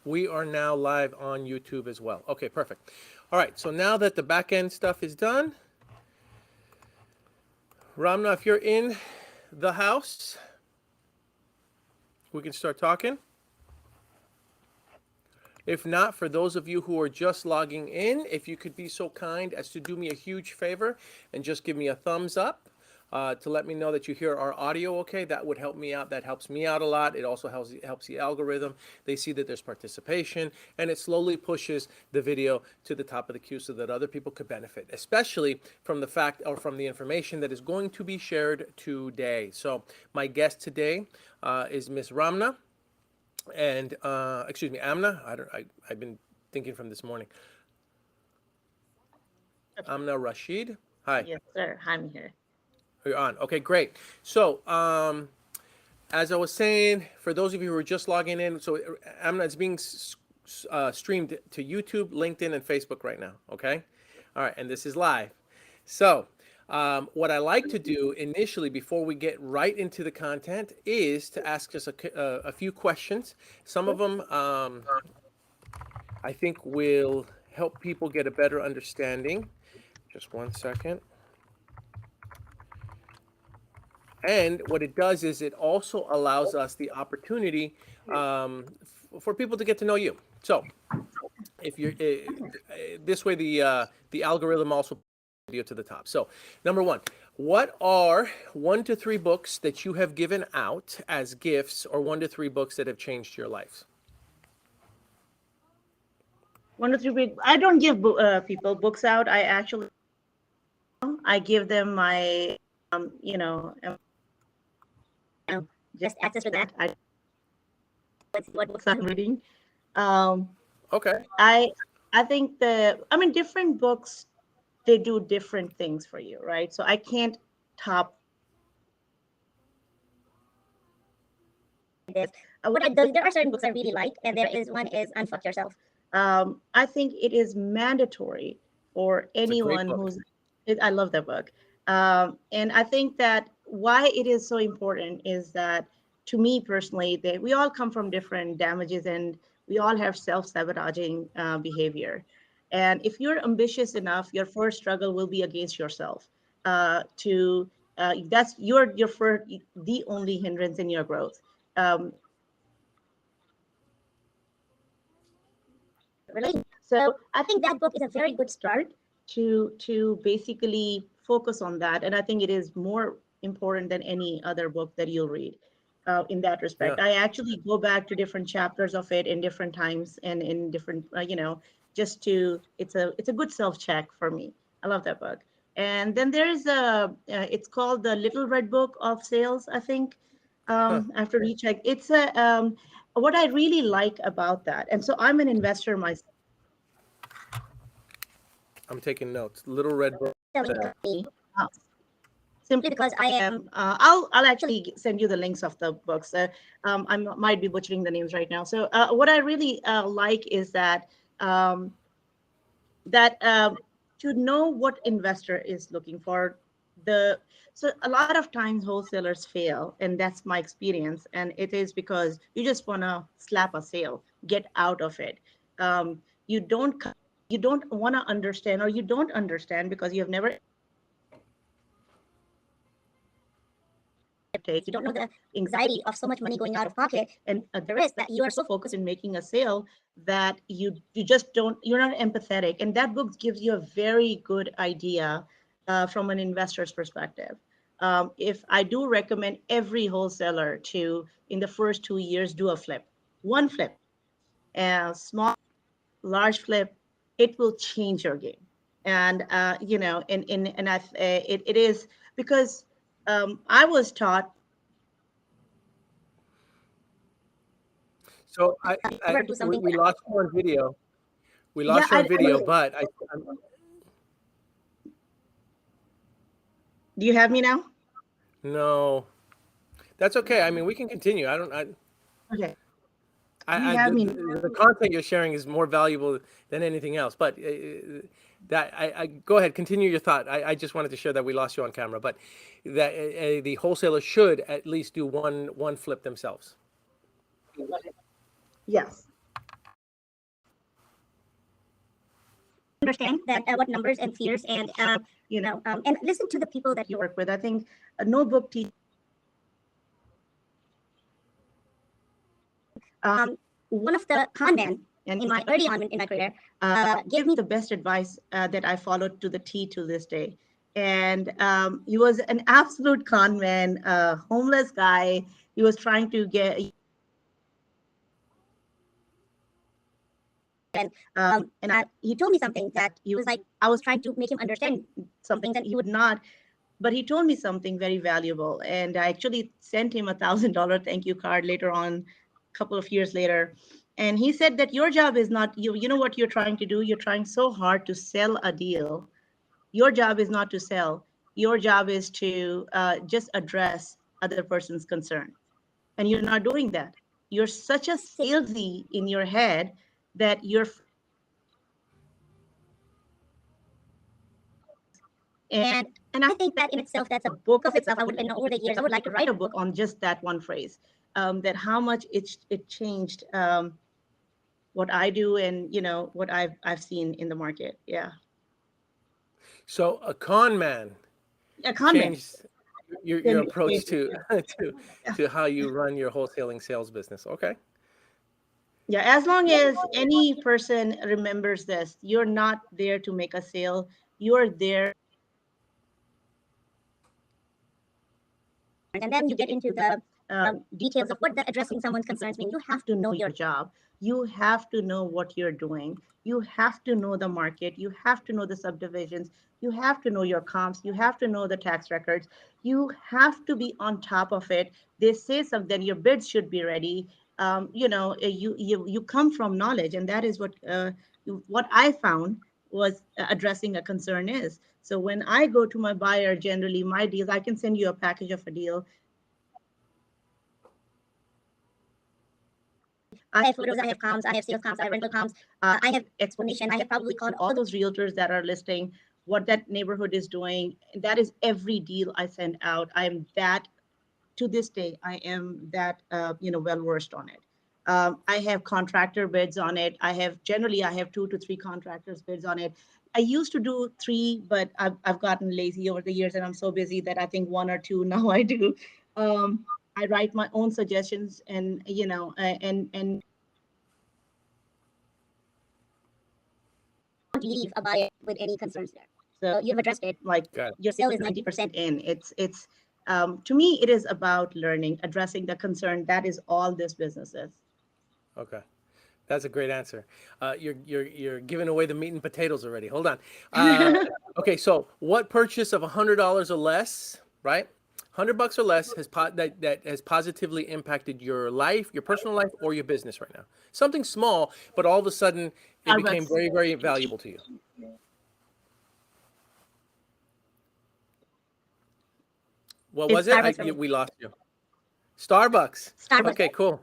We are now live on YouTube as well. Okay, perfect. All right, so now that the back end stuff is done, Ramna, if you're in the house, we can start talking. If not, for those of you who are just logging in, if you could be so kind as to do me a huge favor and just give me a thumbs up to let me know that you hear our audio okay, that would help me out. That helps me out a lot. It also helps the algorithm. They see that there's participation, and it slowly pushes the video to the top of the queue so that other people could benefit, especially from the fact or from the information that is going to be shared today. So my guest today is Miss Ramna. And excuse me, Amna. I've been thinking from this morning. Amna Rashid. Hi, Yes, sir. I'm here. you're on. Okay, great. So as I was saying, for those of you who are just logging in, so Amna is being streamed to YouTube, LinkedIn, and Facebook right now. Okay, all right, and this is live. So what I like to do initially before we get right into the content is to ask just a few questions. Some of them I think will help people get a better understanding. Just one second. And what it does is it also allows us the opportunity for people to get to know you. So if you're this way, the algorithm also video to the top. So number one, what are 1 to 3 books that you have given out as gifts, or 1 to 3 books that have changed your life? 1 to 3 weeks. I don't give people books out. I give them my, you know, just access to that. I let's see what books I'm reading. Um, Okay. I I think different books, they do different things for you, right? So I can't top this. There are certain books I really like, and there is one is Unfuck Yourself. I think it is mandatory for It's a great anyone book. I love that book. And I think that why it is so important is that, to me personally, that we all come from different damages, and we all have self-sabotaging behavior. And if you're ambitious enough, your first struggle will be against yourself. To That's your first, the only hindrance in your growth. So I think that book is a very good start to basically focus on that, and I think it is more important than any other book that you'll read in that respect. Yeah. I actually go back to different chapters of it in different times and in different, just to it's a good self check for me. I love that book. And then there's it's called the Little Red Book of Sales, I think. Huh. After recheck, it's a what I really like about that, and so I'm an investor myself. I'm taking notes. Little Red Book. Uh, Simply because I am, I'll actually send you the links of the books. I might be butchering the names right now. So what I really like is um, that to know what investor is looking for. The So a lot of times wholesalers fail, and that's my experience. And it is because you just want to slap a sale, get out of it. You don't want to understand, or you don't understand because you have never takes. You don't know the anxiety of so much money going out of pocket, and the risk that you are so focused in making a sale that you just don't. You're not empathetic, and that book gives you a very good idea from an investor's perspective. If I do recommend every wholesaler to, in the first 2 years, do a flip, one flip, a small, large flip, it will change your game. And and it is because I was taught So never do something. we lost you on video. We Yeah, lost you on video, but do you have me now? no, that's okay. I mean, we can continue. Okay, you have The, me. the content you're sharing is more valuable than anything else. But that I go ahead, continue your thought. I just wanted to share that we lost you on camera, but that the wholesaler should at least do one flip themselves. Yes. understand that what numbers and fears and and listen to the people that you work with. I think no book teaches. One of the con men, and in my early on in my career, gave me the best advice that I followed to the T to this day. And he was an absolute con man, a homeless guy. He was trying to get. He told me something that he was like, I was trying to make him understand something that he would not, but he told me something very valuable. And I actually sent him $1,000 thank you card later on, a couple of years later. And he said that your job is not, you know what you're trying to do? You're trying so hard to sell a deal. Your job is not to sell. Your job is to just address other person's concern. And you're not doing that. You're such a salesy in your head that you're. And I think that in itself, that's a book of itself. I would, over the years, I would like to write a book on just that one phrase, that how much it changed what I do and what I've seen in the market. Yeah. So a con man changed your approach to to how you run your wholesaling sales business. Okay. Yeah, as long as any person remembers this, you're not there to make a sale. You're there. And then you get into the details of what the addressing someone's concerns mean. You have to know your job. You have to know what you're doing. You have to know the market. You have to know the subdivisions. You have to know your comps. You have to know the tax records. You have to be on top of it. They say something, your bids should be ready. You come from knowledge, and that is what I found was addressing a concern is. So when I go to my buyer, generally my deals, I can send you a package of a deal. I have photos, I have comps, I have sales comps, I have rental comps, I have explanation. I have probably called all those realtors that are listing what that neighborhood is doing. That is every deal I send out. I am that, to this day, I am that, well versed on it. I have contractor bids on it. I have 2 to 3 contractors bids on it. I used to do 3, but I've gotten lazy over the years, and I'm so busy that I think 1 or 2 now I do. I write my own suggestions, and and leave a buyer with any concerns there. So you've addressed it. Like your sale is 90% in. It's to me, it is about learning, addressing the concern. That is all this business is. Okay. That's a great answer. You're giving away the meat and potatoes already. Hold on. Okay, so what purchase of $100 or less, right? $100 or less that has positively impacted your life, your personal life, or your business right now? Something small, but all of a sudden it became very, very valuable to you. What was it? We lost you. Starbucks. Okay, cool.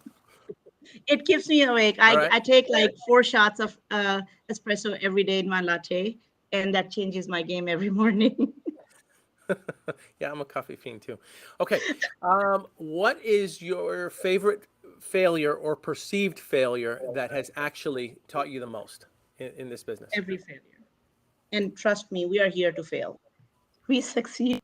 It keeps me awake. I take like 4 shots of espresso every day in my latte, and that changes my game every morning. Yeah, I'm a coffee fiend too. Okay. What is your favorite failure or perceived failure that has actually taught you the most in this business? Every failure. And trust me, we are here to fail. We succeed.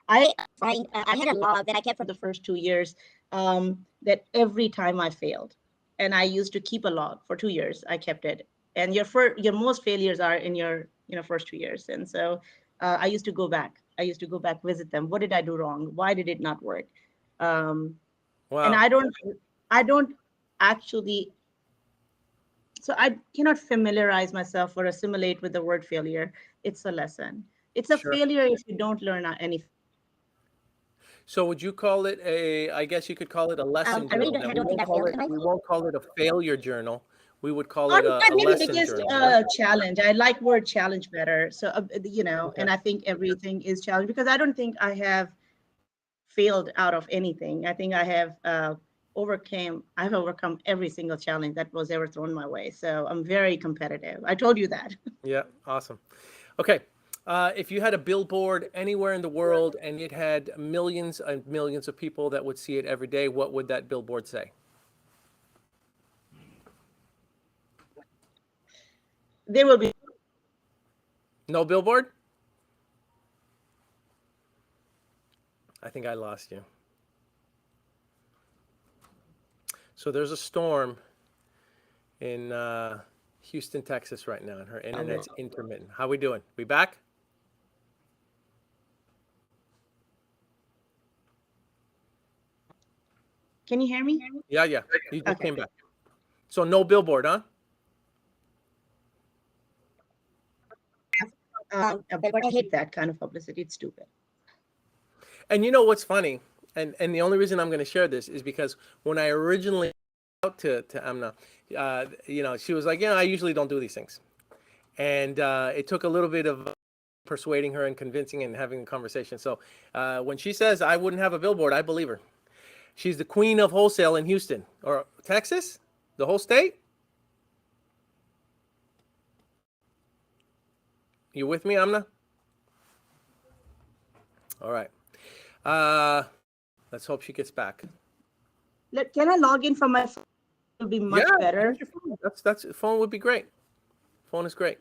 I had a log that I kept for the first 2 years, that every time I failed, and I used to keep a log for 2 years. I kept it, and your most failures are in your first 2 years. And so I used to go back. Visit them. What did I do wrong? Why did it not work? Wow. And I don't actually. So I cannot familiarize myself or assimilate with the word failure. It's a lesson. It's a failure if you don't learn anything. So would you call it I guess you could call it a lesson journal. We won't call it a failure journal. We would call it a lesson journal. Challenge. I like word challenge better. So, and I think everything is challenge, because I don't think I have failed out of anything. I think I have overcome every single challenge that was ever thrown my way. So I'm very competitive. I told you that. Yeah, awesome. Okay. If you had a billboard anywhere in the world and it had millions and millions of people that would see it every day, what would that billboard say? there will be. No billboard? I think I lost you. So there's a storm in Houston, Texas right now, and her internet's intermittent. How we doing? We back? Can you hear me? Yeah, yeah. You just Okay. came back. So no billboard, huh? But I hate that kind of publicity. It's stupid. And you know what's funny? And the only reason I'm going to share this is because when I originally out to Amna, you know, she was like, I usually don't do these things. And it took a little bit of persuading her and convincing and having a conversation. So when she says I wouldn't have a billboard, I believe her. She's the queen of wholesale in Houston or Texas, the whole state. You with me, Amna? All right. Let's hope she gets back. Can I log in from my phone? It will be much better. Your phone. That's phone would be great. Phone is great.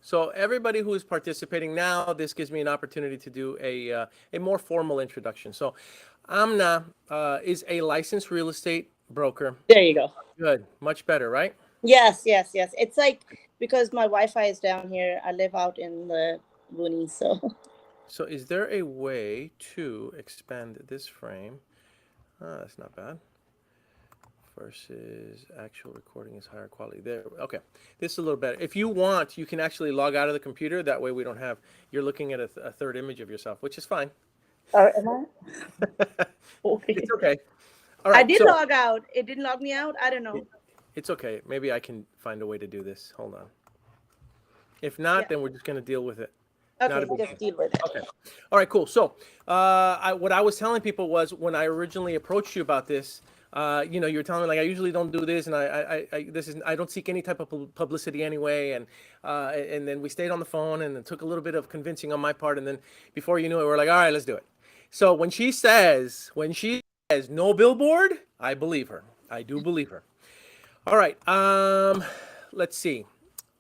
So everybody who is participating now, this gives me an opportunity to do a more formal introduction. So Amna is a licensed real estate broker. There you go. Good, much better, right? Yes. It's like because my Wi-Fi is down here, I live out in the boonies, so. So is there a way to expand this frame? That's not bad. Versus actual recording is higher quality. There, okay. This is a little better. If you want, you can actually log out of the computer. That way we don't have, you're looking at a third image of yourself, which is fine. Am I? Okay. It's okay. All right. I did log out. It didn't log me out. I don't know. It's okay. Maybe I can find a way to do this. Hold on. If not, then we're just going to deal with it. Okay, just deal with it. Okay. All right, cool. So what I was telling people was when I originally approached you about this, you were telling me like I usually don't do this, and I don't seek any type of publicity anyway, and then we stayed on the phone, and it took a little bit of convincing on my part, and then before you knew it, we're like, all right, let's do it. So when she says no billboard, I believe her. I do believe her. All right. Let's see.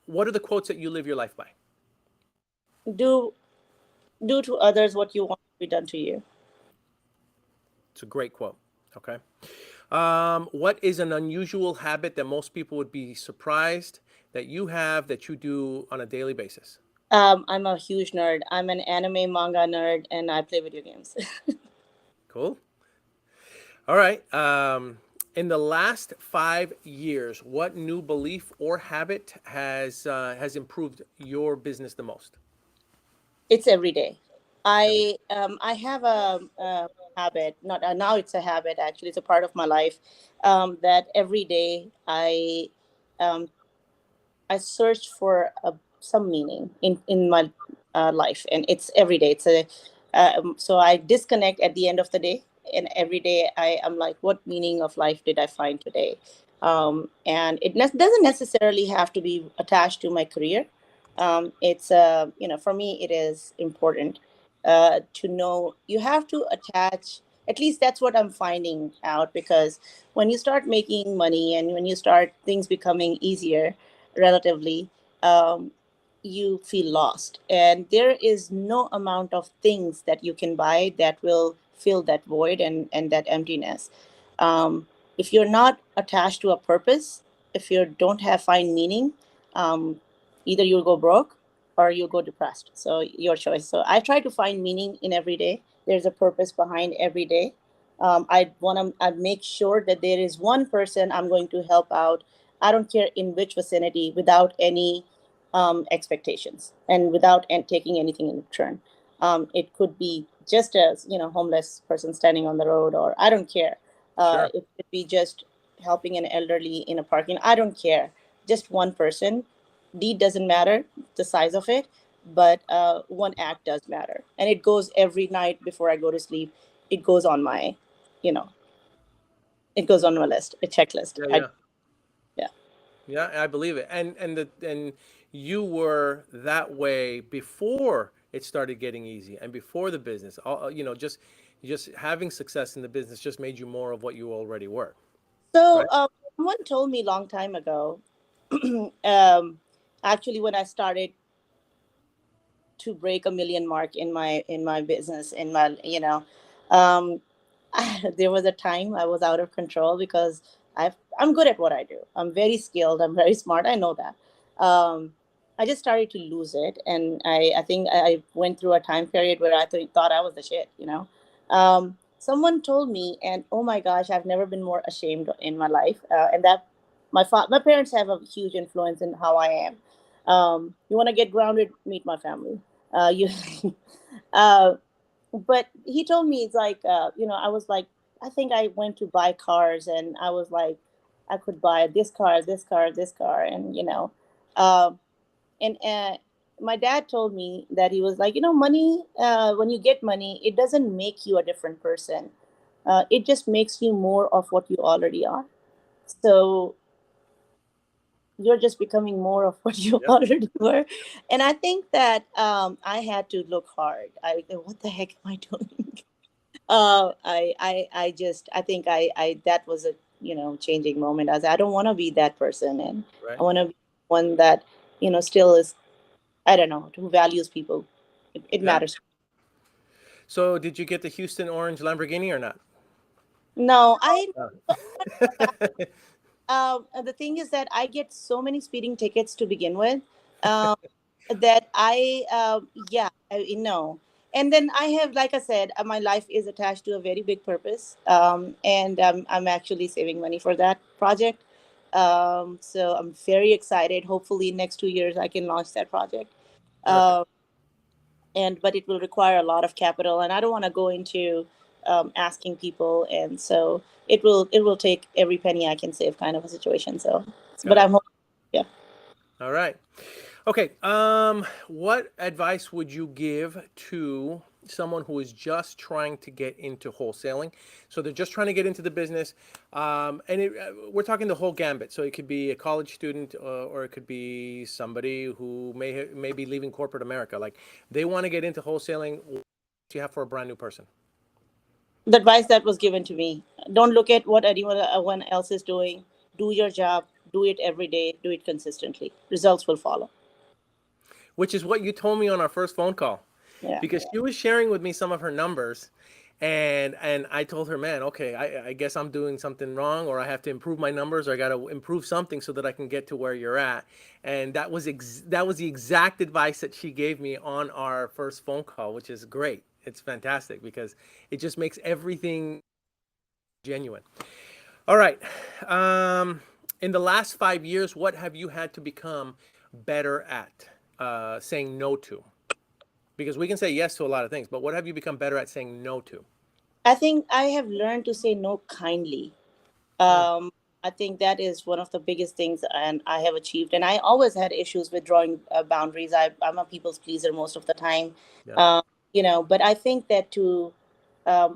What are the quotes that you live your life by? Do to others what you want to be done to you. It's a great quote. Okay. What is an unusual habit that most people would be surprised that you have that you do on a daily basis? I'm a huge nerd. I'm an anime manga nerd, and I play video games. Cool. All right. In the last 5 years, what new belief or habit has improved your business the most? It's every day. I have a habit. Not now. It's a habit. Actually, it's a part of my life. That every day I search for some meaning in my life, and it's every day. So I disconnect at the end of the day, and every day I'm like, what meaning of life did I find today? And it doesn't necessarily have to be attached to my career. It's for me it is important to know you have to attach. At least that's what I'm finding out, because when you start making money and when you start things becoming easier relatively, you feel lost, and there is no amount of things that you can buy that will fill that void and that emptiness. If you're not attached to a purpose, if you don't have find meaning, either you'll go broke or you'll go depressed. So your choice. So I try to find meaning in every day. There's a purpose behind every day. I want to make sure that there is one person I'm going to help out. I don't care in which vicinity, without any expectations and without taking anything in return. It could be just a homeless person standing on the road, or I don't care. Sure. It could be just helping an elderly in a parking. I don't care. Just one person. Deed doesn't matter, the size of it, but one act does matter, and it goes every night before I go to sleep. It goes on my, it goes on my list, a checklist. Yeah, I believe it. And you were that way before it started getting easy. And before the business, just having success in the business just made you more of what you already were, So, right? someone told me long time ago, um, actually, when I started to break a million mark in my business, in my, um, there was a time I was out of control because I'm good at what I do. I'm very skilled. I'm very smart. I know that. I just started to lose it, and I think I went through a time period where I thought I was the shit. Someone told me, and oh my gosh, I've never been more ashamed in my life, and that my parents have a huge influence in how I am. You want to get grounded? Meet my family. You. uh, but he told me, it's like, I was like, I think I went to buy cars, and I was like, I could buy this car, this car, this car, and uh, and my dad told me that he was like, money, when you get money, it doesn't make you a different person. It just makes you more of what you already are. So you're just becoming more of what you Yep. already were. And I think that I had to look hard. What the heck am I doing? I think that was a, changing moment. I don't want to be that person, and I Right. want to be one that, still is, I don't know, who values people. It Yeah. matters. So did you get the Houston Orange Lamborghini or not? No, I Oh. the thing is that I get so many speeding tickets to begin with, um, that yeah, know. And then I have, like I said, my life is attached to a very big purpose, and I'm actually saving money for that project. So I'm very excited. Hopefully, next 2 years I can launch that project. Perfect. Um, and but it will require a lot of capital, and I don't want to go into asking people, and so it will take every penny I can save, kind of a situation. So, but Got it. yeah. All right. Okay. What advice would you give to someone who is just trying to get into wholesaling? So they're just trying to get into the business, and we're talking the whole gambit. So it could be a college student, or it could be somebody who may be leaving corporate America. Like they want to get into wholesaling. What do you have for a brand new person? The advice that was given to me: don't look at what anyone else is doing. Do your job. Do it every day. Do it consistently. Results will follow. Which is what you told me on our first phone call, Yeah. because she was sharing with me some of her numbers, and I told her, man, okay, I guess I'm doing something wrong, or I have to improve my numbers, or I got to improve something so that I can get to where you're at. And that was the exact advice that she gave me on our first phone call, which is great. It's fantastic because it just makes everything genuine. All right. Um, in the last 5 years, what have you had to become better at saying no to? Because we can say yes to a lot of things, but what have you become better at saying no to? I think I have learned to say no kindly. Hmm. um, I think that is one of the biggest things, and I have achieved. And I always had issues with drawing boundaries. I'm a people's pleaser most of the time, Yeah. um, But I think that to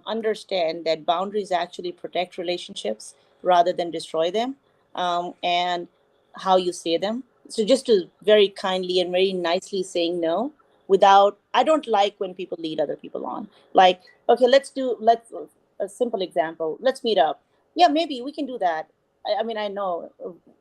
understand that boundaries actually protect relationships rather than destroy them, and how you say them. So just to very kindly and very nicely saying no, without, I don't like when people lead other people on. Like, okay, let's a simple example. Let's meet up. Yeah, maybe we can do that. I mean, I know,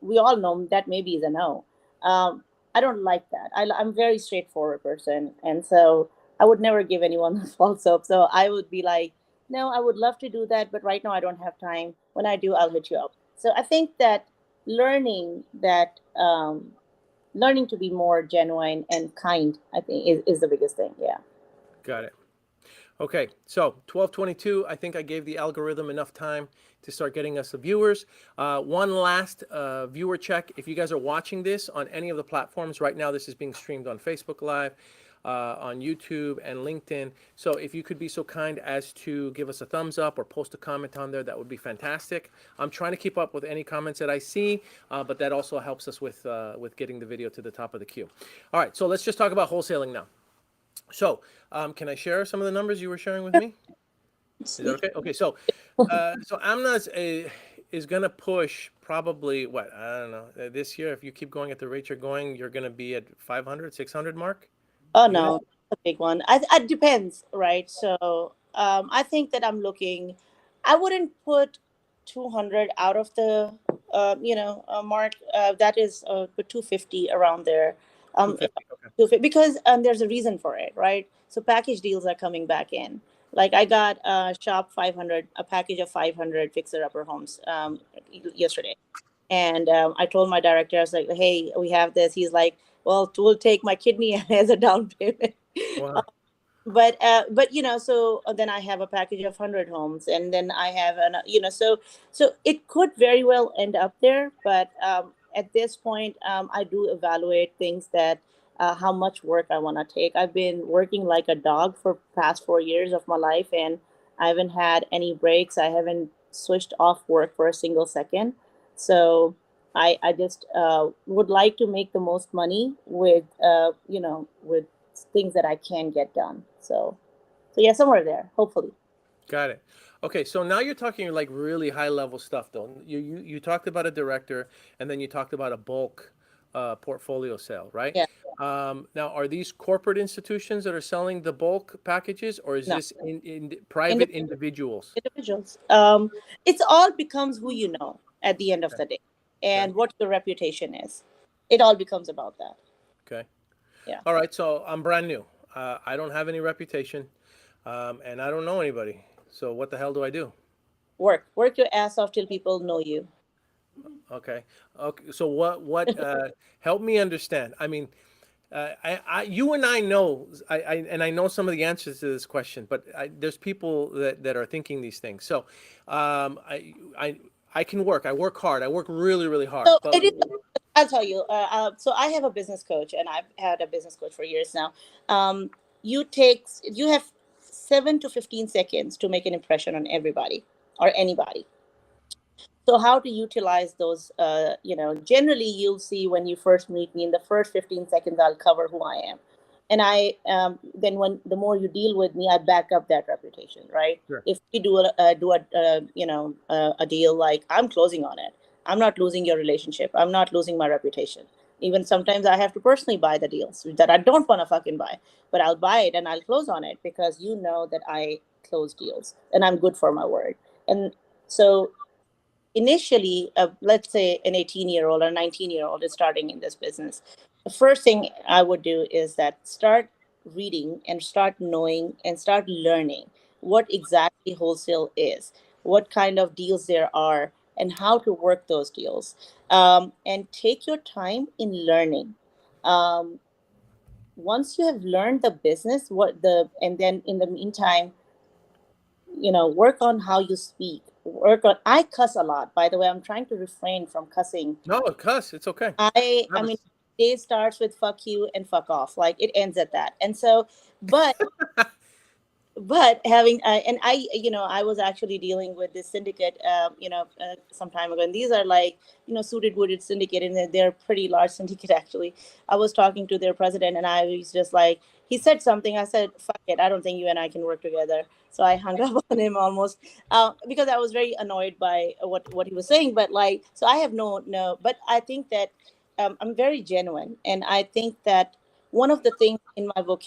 we all know that maybe is a no. Um, I don't like that. I'm a very straightforward person, and so I would never give anyone the false hope. So I would be like, no, I would love to do that, but right now I don't have time. When I do, I'll hit you up. So I think that learning that learning to be more genuine and kind, I think, is the biggest thing. Yeah. Got it. Okay, so 12:22. I think I gave the algorithm enough time to start getting us the viewers. One last viewer check. If you guys are watching this on any of the platforms right now, this is being streamed on Facebook Live, on YouTube, and LinkedIn. So if you could be so kind as to give us a thumbs up or post a comment on there, that would be fantastic. I'm trying to keep up with any comments that I see, but that also helps us with getting the video to the top of the queue. All right, so let's just talk about wholesaling now. So, can I share some of the numbers you were sharing with me? Is that okay? Okay, so Amna's is gonna push probably what, I don't know, this year. If you keep going at the rate you're going, you're gonna be at 500, 600 mark Oh unit. no, a big one. It depends, right? So I think that I'm looking. I wouldn't put 200 out of the mark. That is put 250 around there. If 250. Okay. 250, because there's a reason for it, right? So package deals are coming back in. Like I got shop 500, a package of 500 fixer upper homes yesterday. And I told my director, I was like, hey, we have this. He's like, well, we'll take my kidney as a down payment. Wow. But so then I have a package of 100 homes, and then I have so it could very well end up there. But at this point, I do evaluate things that how much work I want to take. I've been working like a dog for past 4 years of my life, and I haven't had any breaks. I haven't switched off work for a single second. So I just would like to make the most money with with things that I can get done. So yeah, somewhere there, hopefully. Got it. Okay, so now you're talking like really high level stuff, though. You talked about a director, and then you talked about a bulk portfolio sale, right? Yeah, Now, are these corporate institutions that are selling the bulk packages, or is no, this in private Indi- individuals? individuals. It's all becomes who you know at the end of Okay. the day, Okay. and what your reputation is. It all becomes about that. Okay. Yeah, All right. So I'm brand new. I don't have any reputation, and I don't know anybody. So what the hell do I do? work your ass off till people know you. Okay. Okay. So what help me understand. I mean, you and I know, and I know some of the answers to this question, but there's people that are thinking these things. So, I can work. I work hard. I work really, really hard. So But it is. I'll tell you. So I have a business coach, and I've had a business coach for years now. You have 7 to 15 seconds to make an impression on everybody or anybody. So how to utilize those? Generally you'll see when you first meet me in the first 15 seconds, I'll cover who I am, and I then when the more you deal with me, I back up that reputation, right? sure. If we do a deal, like I'm closing on it, I'm not losing your relationship, I'm not losing my reputation. Even sometimes I have to personally buy the deals that I don't want to fucking buy, but I'll buy it and I'll close on it because you know that I close deals and I'm good for my word. And so initially, let's say an 18-year-old or 19-year-old is starting in this business, the first thing I would do is that start reading and start knowing and start learning what exactly wholesale is, what kind of deals there are, and how to work those deals. And take your time in learning. Um, Once you have learned the business, and then in the meantime, work on how you speak, work on I cuss a lot, by the way. I'm trying to refrain from cussing. No, cuss. It's okay. I Have mean, day starts with fuck you and fuck off, like it ends at that. And so, but having and I was actually dealing with this syndicate some time ago, and these are like suited wooded syndicate, and they're pretty large syndicate actually. I was talking to their president, and I was just like, he said something, I said, fuck it, I don't think you and I can work together. So I hung up on him almost, because I was very annoyed by what he was saying. But like, so I have no, but I think that I'm very genuine, and I think that one of the things in my book,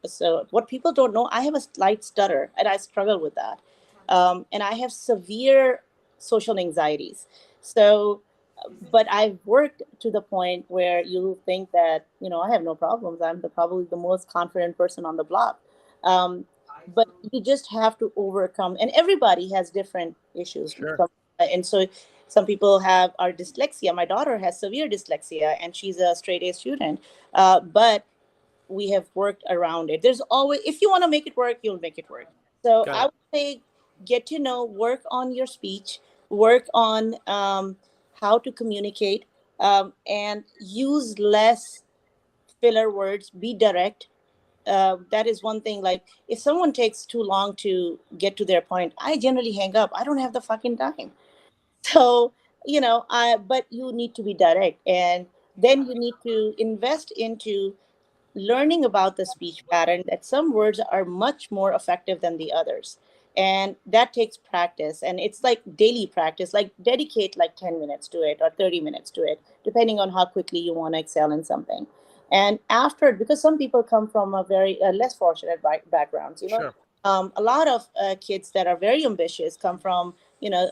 so what people don't know, I have a slight stutter, and I struggle with that, and I have severe social anxieties. So, but I've worked to the point where you think that I have no problems. I'm probably the most confident person on the block. Um, but you just have to overcome, and everybody has different issues. sure. And so some people have our dyslexia. My daughter has severe dyslexia, and she's a straight A student. But we have worked around it. There's always, if you want to make it work, you'll make it work. So Got I it. would say, get to know, work on your speech, work on how to communicate, and use less filler words. Be direct. That is one thing. Like, if someone takes too long to get to their point, I generally hang up. I don't have the fucking time. So but you need to be direct, and then you need to invest into learning about the speech pattern, that some words are much more effective than the others, and that takes practice, and it's like daily practice. Like, dedicate like 10 minutes to it or 30 minutes to it, depending on how quickly you want to excel in something. And after, because some people come from a very less fortunate backgrounds, Sure. a lot of kids that are very ambitious come from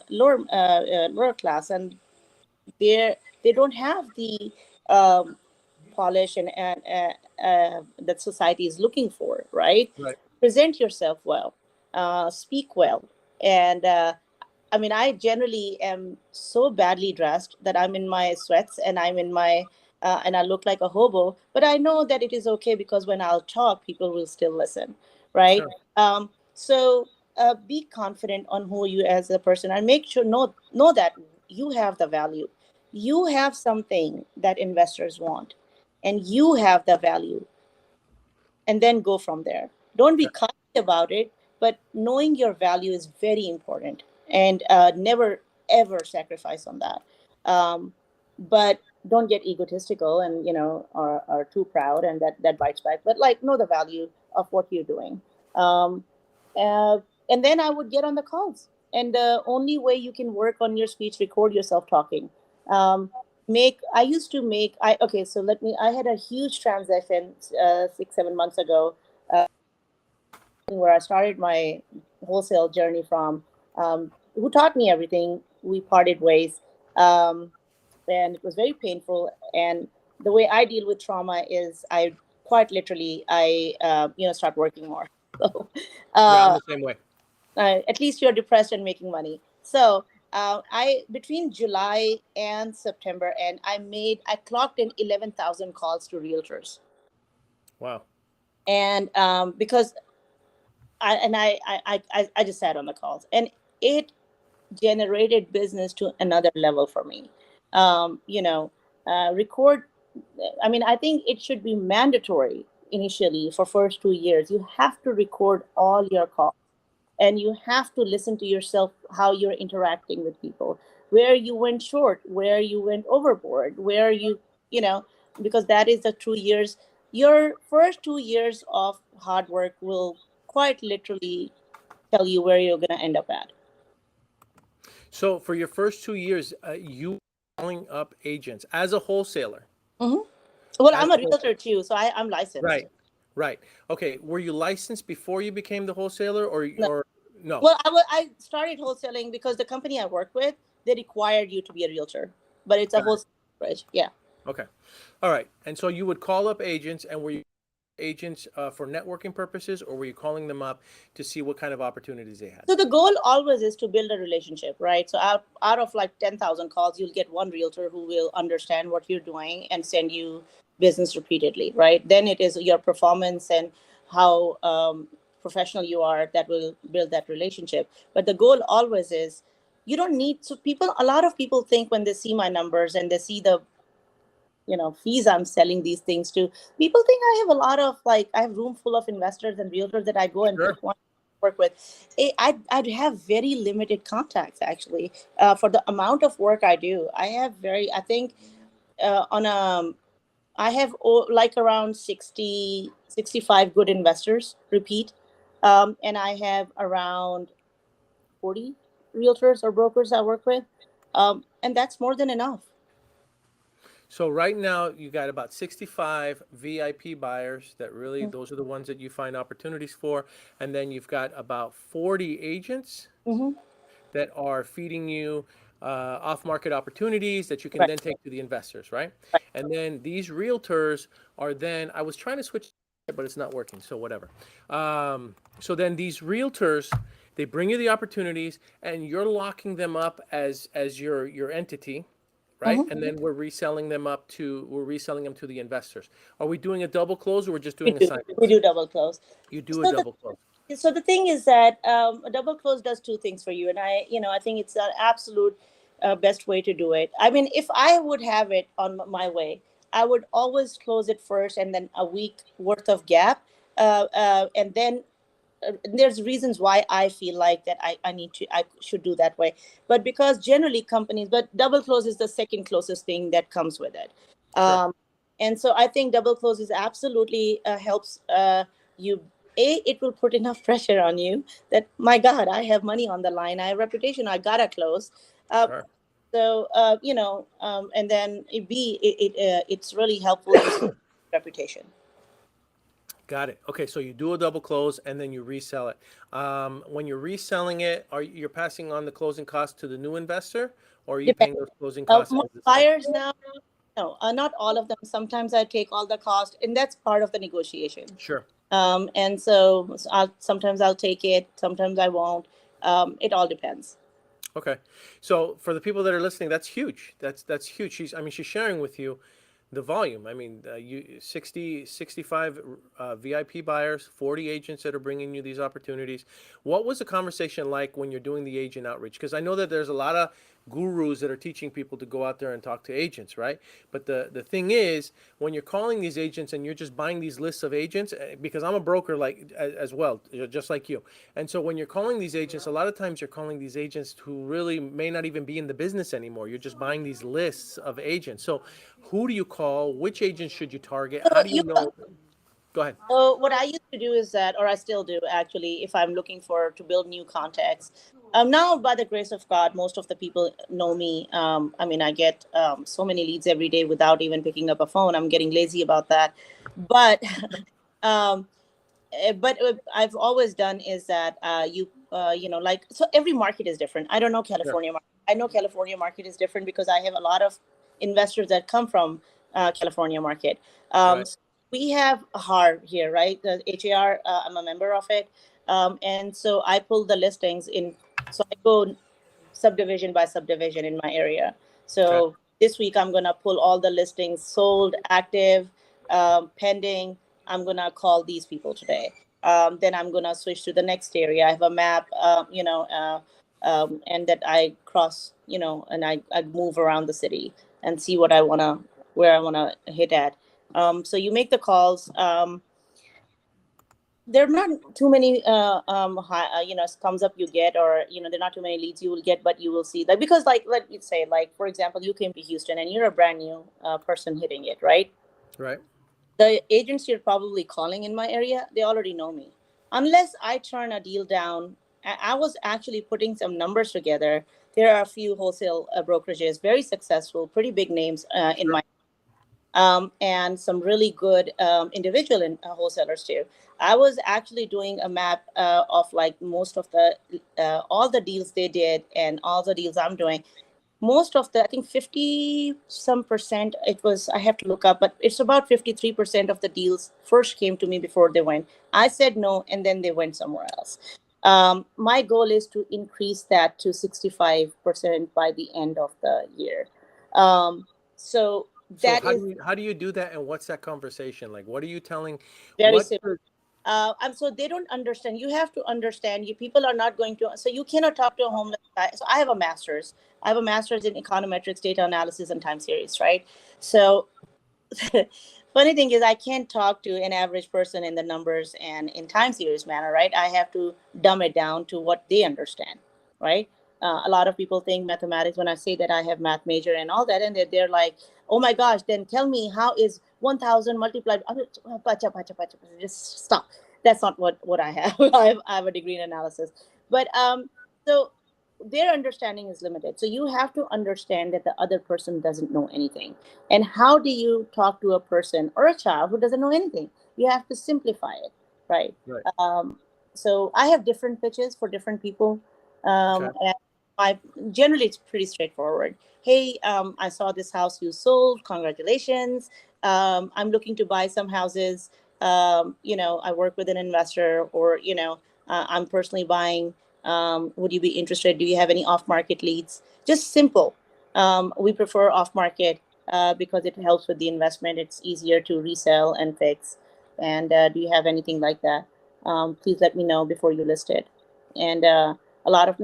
lower class, and they don't have the um, polish and that society is looking for, right? Right. Present yourself well, speak well, and I mean, I generally am so badly dressed that I'm in my sweats and I'm in my and I look like a hobo. But I know that it is okay because when I'll talk, people will still listen, right? Sure. So be confident on who you as a person, and make sure know that you have the value. You have something that investors want, and you have the value, and then go from there. Don't be Okay. cocky about it, but knowing your value is very important, and never ever sacrifice on that. Um, but don't get egotistical and are too proud, and that bites back. But like, know the value of what you're doing. Um, uh, and then I would get on the calls. And the only way you can work on your speech, record yourself talking. Make I used to make I okay. So let me. I had a huge transaction 6 7 months ago, where I started my wholesale journey from. Who taught me everything. We parted ways, and it was very painful. And the way I deal with trauma is I quite literally start working more. So Yeah, I'm uh, the same way. at least you're depressed and making money. So I between July and September, and I clocked in 11,000 calls to realtors, Wow. and because I just sat on the calls, and it generated business to another level for me. Record. I mean, I think it should be mandatory initially for first 2 years. You have to record all your calls, and you have to listen to yourself, how you're interacting with people, where you went short, where you went overboard, where you know because that is the 2 years. Your first 2 years of hard work will quite literally tell you where you're going to end up at. So for your first 2 years, you were calling up agents as a wholesaler. Hmm. Well, As I'm a a wholesaler. realtor too, so I'm licensed. Right. Right. Okay. Were you licensed before you became the wholesaler, No. or no? Well, I started wholesaling because the company I work with, they required you to be a realtor, but it's a Got it. wholesale brokerage. Yeah. Okay. All right. And so you would call up agents, and were you agents for networking purposes, or were you calling them up to see what kind of opportunities they had? So the goal always is to build a relationship, right? So out of like 10,000 calls, you'll get one realtor who will understand what you're doing and send you business repeatedly, right? Then it is your performance and how professional you are that will build that relationship. But the goal always is, you don't need, so people, a lot of people think when they see my numbers and they see the fees I'm selling these things to, people think I have a lot of, like, I have room full of investors and realtors that I go and Sure. pick one work with. I'd have very limited contacts, actually, for the amount of work I do. I think on a I have like around 60 65 good investors repeat, and I have around 40 realtors or brokers I work with, and that's more than enough. So right now you got about 65 VIP buyers that really, those are the ones that you find opportunities for, and then you've got about 40 agents Mm-hmm. that are feeding you off-market opportunities that you can Right, then take to the investors, right? right. And then these realtors are then, I was trying to switch, but it's not working, so whatever. So then these realtors, they bring you the opportunities, and you're locking them up as your entity, right? Mm-hmm. And then we're reselling them to the investors. Are we doing a double close, or we're just We doing do. We assignments? do double close. You do a So the double close. so the thing is that a double close does two things for you, and I think it's an absolute best way to do it. I mean, if I would have it on my way, I would always close it first, and then a week worth of gap, and then there's reasons why I feel like that I should do that way. But because generally companies, but double close is the second closest thing that comes with it. Sure. um, and so I think double close is absolutely helps you. It will put enough pressure on you that, my God, I have money on the line, I have reputation, I gotta close. uh, Sure. and then it's really helpful. reputation. Got it. Okay, so you do a double close and then you resell it. When you're reselling it, you're passing on the closing cost to the new investor, or are you Depends. paying those closing costs Most as the seller? buyers now, no, not all of them. Sometimes I take all the cost, and that's part of the negotiation. Sure. And so sometimes I'll take it, sometimes I won't. It all depends. Okay. So for the people that are listening, that's huge. That's huge. She's sharing with you the volume. I mean, 65 VIP buyers, 40 agents that are bringing you these opportunities. What was the conversation like when you're doing the agent outreach? Because I know that there's a lot of gurus that are teaching people to go out there and talk to agents, right? But the thing is, when you're calling these agents and you're just buying these lists of agents, because I'm a broker like as well, just like you. And so when you're calling these agents, a lot of times you're calling these agents who really may not even be in the business anymore. You're just buying these lists of agents. So who do you call? Which agents should you target? So How do you know? Go ahead. So what I used to do is that, or I still do actually, if I'm looking for to build new contacts. Now, by the grace of God, most of the people know me. I mean, I get so many leads every day without even picking up a phone. I'm getting lazy about that, but um, I've always done is that like, so every market is different. I don't know Sure. California market. I know California market is different because I have a lot of investors that come from California market. Right. So we have HAR here, right? The HAR. I'm a member of it, and so I pull the listings in. So I go subdivision by subdivision in my area. Okay. So this week I'm gonna pull all the listings sold, active, pending. I'm gonna call these people today. Then I'm gonna switch to the next area. I have a map, and that I cross, and I move around the city and see where I wanna hit at. So you make the calls. There are not too many thumbs up you get, or there are not too many leads you will get, but you will see that, because like, let me say, like, for example, you came to Houston and you're a brand new person hitting it, right? Right. The agents you're probably calling in my area, they already know me. Unless I turn a deal down, I was actually putting some numbers together. There are a few wholesale brokerages, very successful, pretty big names in Sure. my, and some really good individual wholesalers too. I was actually doing a map of like most of the all the deals they did and all the deals I'm doing. Most of the, I think 50 some percent, it was, I have to look up, but it's about 53% of the deals first came to me before they went. I said no, and then they went somewhere else. My goal is to increase that to 65% by the end of the year. So So that is how do you do that, and what's that conversation like? What are you telling? very What? simple. And so they don't understand. You have to understand. You people are not going to. So you cannot talk to a homeless guy. So I have a master's. I have a master's in econometrics, data analysis, and time series. Right. So funny thing is, I can't talk to an average person in the numbers and in time series manner. Right. I have to dumb it down to what they understand. Right. A lot of people think mathematics when I say that I have math major and all that, and they're like, "Oh my gosh!" Then tell me how is 1,000 multiplied? Pacha, pacha, pacha, pacha. Just stop. That's not what I have. I have a degree in analysis, but so their understanding is limited. So you have to understand that the other person doesn't know anything. And how do you talk to a person or a child who doesn't know anything? You have to simplify it, right? Right. Um, so I have different pitches for different people. Okay. And I generally it's pretty straightforward. Hey, I saw this house you sold. Congratulations. I'm looking to buy some houses. I work with an investor, or I'm personally buying. Would you be interested? Do you have any off-market leads? Just simple. We prefer off-market because it helps with the investment. It's easier to resell and fix. And do you have anything like that? Please let me know before you list it. And a lot of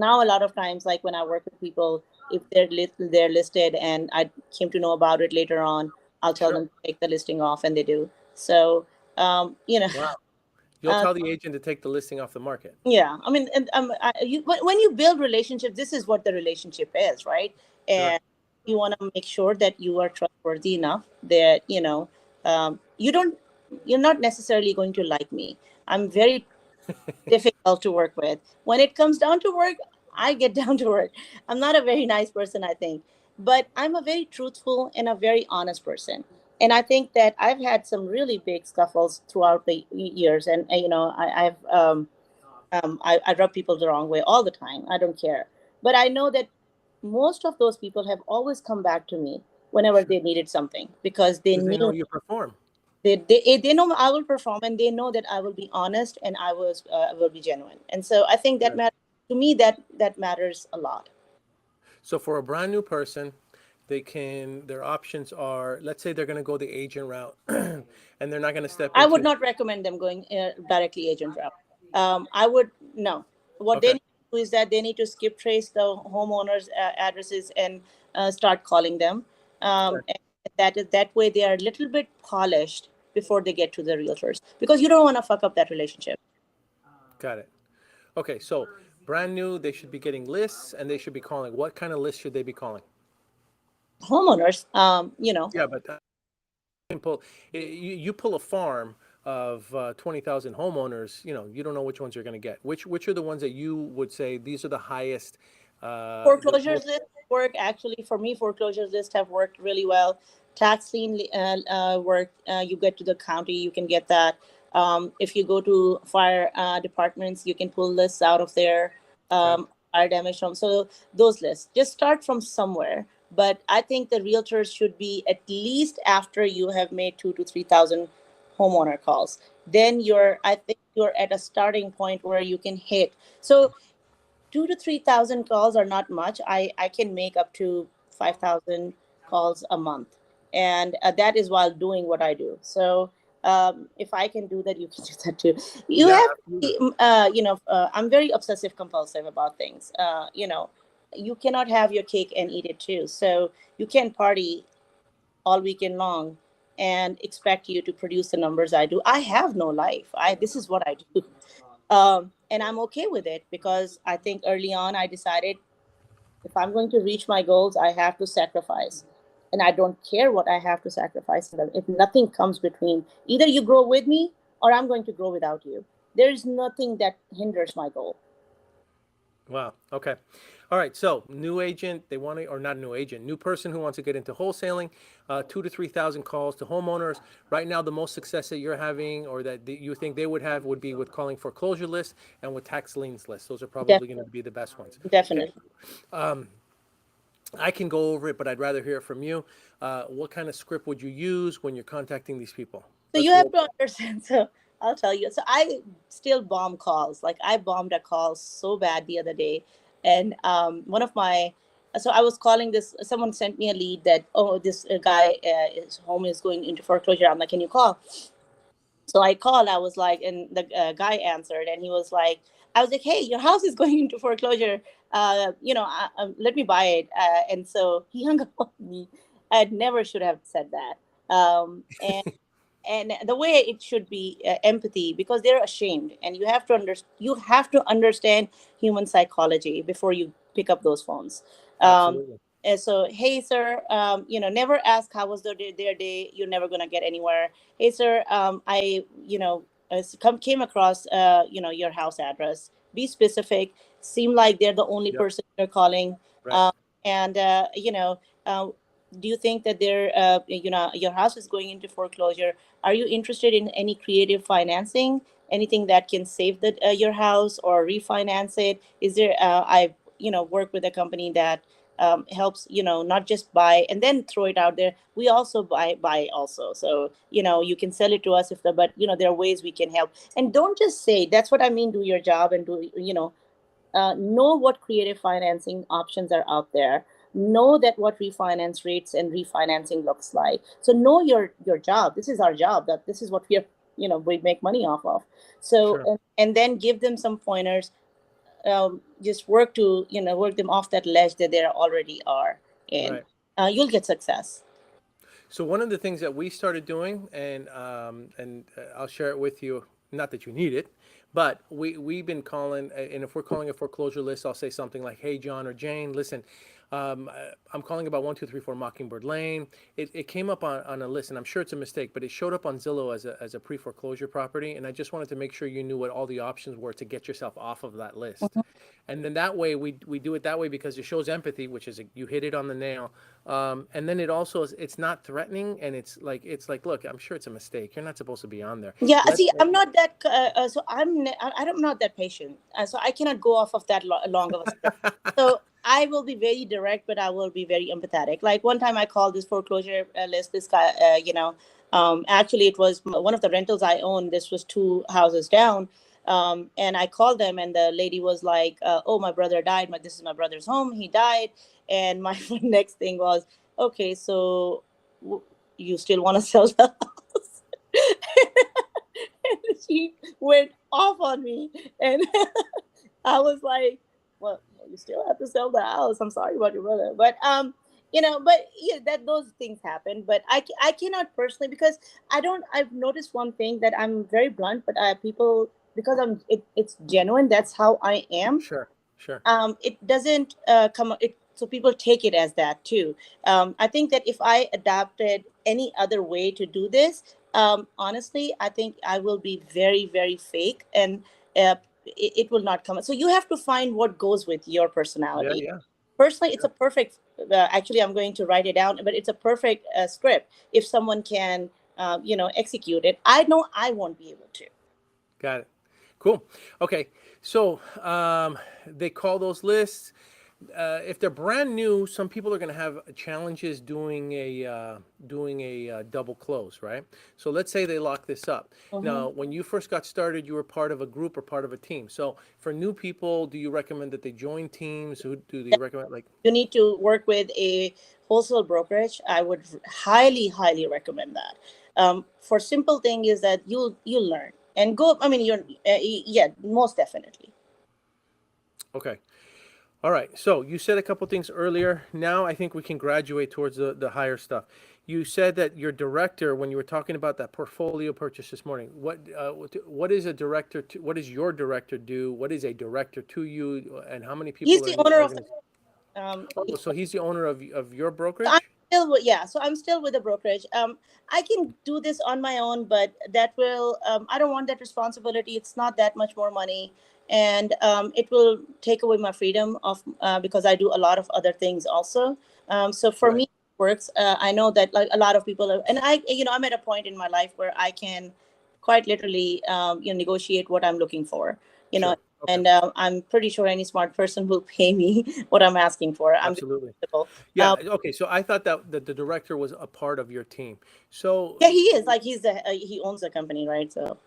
times, like when I work with people, if they're listed, and I came to know about it later on, I'll tell Sure. them to take the listing off, and they do. So, um, you know, Wow. You'll uh, tell the agent to take the listing off the market. yeah. I mean, and when you build relationships, this is what the relationship is, right? Sure. And you want to make sure that you are trustworthy enough that you don't, you're not necessarily going to like me. I'm very difficult to work with. When it comes down to work, I get down to work. I'm not a very nice person, I think, but I'm a very truthful and a very honest person. And I think that I've had some really big scuffles throughout the years, and I rub people the wrong way all the time. I don't care, but I know that most of those people have always come back to me whenever Sure. they needed something, because they Because they know knew you perform. they know I will perform, and they know that I will be honest, and I will be genuine. And so I think that Right. matters to me. That matters a lot. So for a brand new person, their options are, let's say they're going to go the agent route and they're not going to step I would into, not recommend them going directly agent route. I would no. What they okay, need to do is that they need to skip trace the homeowners' addresses and start calling them. okay, And that way they are a little bit polished before they get to the realtors, because you don't want to fuck up that relationship. got it. Okay, so brand new, they should be getting lists and they should be calling. What kind of lists should they be calling? Homeowners, Yeah, but can pull, you pull a farm of 20,000 homeowners, you don't know which ones you're going to get. Which are the ones that you would say these are the highest, the foreclosures most, list work actually for me. Foreclosures list have worked really well. Tax lien work, you get to the county, you can get that. If you go to fire departments, you can pull lists out of there. okay, Fire damage home, so those lists just start from somewhere. But I think the realtors should be at least after you have made 2 to 3 thousand homeowner calls. Then I think you're at a starting point where you can hit. So 2 to 3 thousand calls are not much. I can make up to 5,000 calls a month, and that is while doing what I do. So if I can do that, you can do that too. You yeah, have to absolutely, be, I'm very obsessive compulsive about things. You cannot have your cake and eat it too. So you can't party all weekend long and expect you to produce the numbers I do. I have no life. This is what I do. And I'm okay with it, because I think early on I decided if I'm going to reach my goals, I have to sacrifice. And I don't care what I have to sacrifice. If nothing comes between, either you grow with me or I'm going to grow without you. There is nothing that hinders my goal. wow, okay, all right, so new agent, they want to, or not new agent, new person who wants to get into wholesaling, 2 to 3 thousand calls to homeowners. Right now, the most success that you're having, or that you think they would have, would be with calling foreclosure lists and with tax liens lists. Those are Def- probably going to be the best ones. Okay, Definitely. I can go over it, but I'd rather hear it from you. What kind of script would you use when you're contacting these people? So you Let's have roll. to understand. So I'll tell you. So I still bomb calls. Like I bombed a call so bad the other day, and one of my, so I was calling this. Someone sent me a lead that, oh, this guy, his home is going into foreclosure. I'm like, can you call? So I called. I was like, and the guy answered, and he was like, I was like, hey, your house is going into foreclosure. Let me buy it. And so he hung up on me. I never should have said that. And the way it should be, empathy, because they're ashamed, and you have to understand human psychology before you pick up those phones. um, Absolutely. and so, hey sir, never ask how was their day. You're never going to get anywhere. Hey sir, I came across your house address. Be specific. Seem like they're the only Yep. person you're calling. Right. um, and uh, do you think that your house is going into foreclosure? Are you interested in any creative financing? Anything that can save your house or refinance it? Is there? I work with a company that helps, not just buy and then throw it out there. We also buy also. So you can sell it to us but there are ways we can help. And don't just say, that's what I mean, do your job and know what creative financing options are out there. Know that what refinance rates and refinancing looks like. So know your job. This is our job. That this is what we make money off of. So Sure. and then give them some pointers. Just work them off that ledge that they already are in. Right. You'll get success. So one of the things that we started doing, and I'll share it with you. Not that you need it, but we've been calling, and if we're calling a foreclosure list, I'll say something like, "Hey, John or Jane, listen, I'm calling about 1234 Mockingbird Lane. It came up on a list, and I'm sure it's a mistake, but it showed up on Zillow as a pre-foreclosure property, and I just wanted to make sure you knew what all the options were to get yourself off of that list. And then that way we do it that way because it shows empathy, which is you hit it on the nail. And then it also is, it's not threatening, and it's like, look, I'm sure it's a mistake. You're not supposed to be on there. Yeah, Let's see, I'm not that. So I'm not that patient. So I cannot go off of that long of a script. So I will be very direct, but I will be very empathetic. Like one time I called this foreclosure list. This guy, actually it was one of the rentals I owned. This was 2 houses down. And I called them, and the lady was like, "Oh, my brother died. This is my brother's home. He died." And my next thing was, "Okay, so you still want to sell the house?" And she went off on me, and I was like, "Well, you still have to sell the house. I'm sorry about your brother, but but yeah, that those things happen. But I cannot personally, because I don't. I've noticed one thing, that I'm very blunt, but people, because it's genuine. That's how I am. Sure, sure. It doesn't come it so people take it as that too. I think that if I adapted any other way to do this, honestly, I think I will be very, very fake, and it will not come. So you have to find what goes with your Yeah, personality. yeah. Personally, it's a perfect, actually I'm going to write it down, but it's a perfect script if someone can execute it. I know I won't be able to. Got it. Cool. Okay. So they call those lists. If they're brand new, some people are going to have challenges doing a double close, right? So let's say they lock this up. Now, when you first got started, you were part of a group or part of a team. So for new people, do you recommend that they join teams? Who do you recommend? Like, You need to work with a wholesale brokerage. I would highly, highly recommend that. For simple thing is that you'll learn and go. I mean, yeah, most definitely. okay. All right. So you said a couple things earlier. Now I think we can graduate towards the higher stuff. You said that your director, when you were talking about that portfolio purchase this morning, what is a director to, what does your director do? What is a director to you, and how many He's people are the in your owner of the. organization? Um, Oh, so he's the owner of your So I'm brokerage? still with, yeah. So I'm still with the brokerage. I can do this on my own, but that will. I don't want that responsibility. It's not that much more money, and it will take away my freedom of because I do a lot of other things also. So for Right. me, it works. I know that like a lot of people, and I'm at a point in my life where I can quite literally, negotiate what I'm looking for. You know, Sure. Okay. and I'm pretty sure any smart person will pay me what I'm asking for. I'm Absolutely. flexible. Yeah. Okay. So I thought that the director was a part of your team. So Yeah, he is like he owns the company, right? So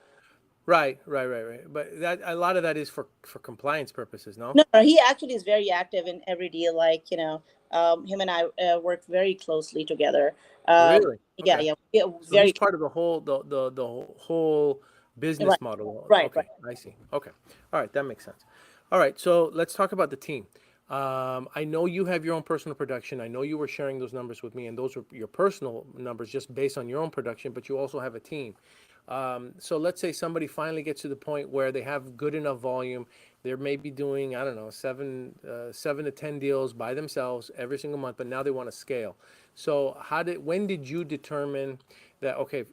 right. But that a lot of that is for compliance purposes, no? no, he actually is very active in every deal. Like him and I work very closely together. Really? Yeah, Okay. yeah, So he's very part of the whole business right, model. right, right. Okay, I see. Okay. All right, that makes sense. All right, so let's talk about the team. I know you have your own personal production. I know you were sharing those numbers with me, and those were your personal numbers just based on your own production, but you also have a team. So let's say somebody finally gets to the point where they have good enough volume. They're maybe doing, I don't know, 7 to 10 deals by themselves every single month, but now they want to scale. So when did you determine that, okay,